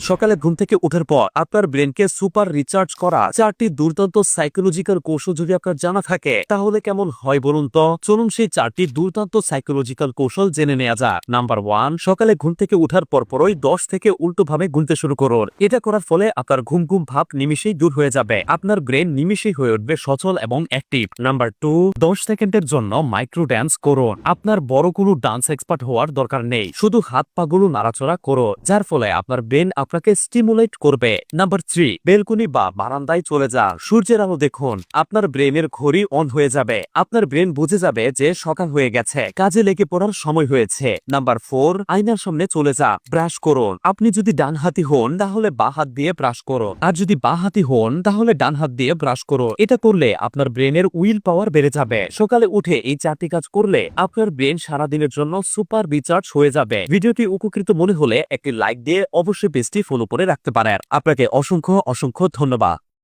সকালে ঘুম থেকে ওঠার পর আপনার ব্রেনকে সুপার রিচার্জ করা 4টি দুর্দান্ত সাইকোলজিক্যাল কৌশল যদি আপনার জানা থাকে তাহলে কেমন হয় বলুন তো। চলুন সেই 4টি দুর্দান্ত সাইকোলজিক্যাল কৌশল জেনে নেওয়া যাক। নাম্বার 1, সকালে ঘুম থেকে ওঠার পরপরই 10 থেকে উল্টোভাবে গুনতে শুরু করুন। এটা করার ফলে আপনার ঘুম ঘুম ভাব নিমিশেই দূর হয়ে যাবে, আপনার ব্রেন নিমিশেই হয়ে উঠবে সচল এবং অ্যাক্টিভ। নাম্বার 2, 10 সেকেন্ডের জন্য মাইক্রো ড্যান্স করুন। আপনার বড় কোনো ডান্স এক্সপার্ট হওয়ার দরকার নেই, শুধু হাত পাগুলো নাড়াচড়া করো, যার ফলে আপনার ব্রেন আপনাকে স্টিমুলেট করবে। নাম্বার 3, বেলকনি বা বারান্দায় চলে যান, সূর্যের আলো দেখুন, আপনার ব্রেনের ঘড়ি অন হয়ে যাবে, আপনার ব্রেন বুঝে যাবে যে সকাল হয়ে গেছে, কাজে লেগে পড়ার সময় হয়েছে। নাম্বার 4, আয়নার সামনে চলে যা, ব্রাশ করুন। আপনি যদি ডান হাতি হন তাহলে বাঁ হাত দিয়ে ব্রাশ করুন, আর যদি বাঁ হাতি হন তাহলে ডান হাত দিয়ে ব্রাশ করুন। এটা করলে আপনার ব্রেনের উইল পাওয়ার বেড়ে যাবে। সকালে উঠে এই 4টি কাজ করলে আপনার ব্রেন সারাদিনের জন্য সুপার রিচার্জ হয়ে যাবে। ভিডিওটি উপকৃত মনে হলে একটি লাইক দিয়ে অবশ্যই পেজটি ফলো করে রাখতে পারেন। আপনাকে অসংখ্য ধন্যবাদ।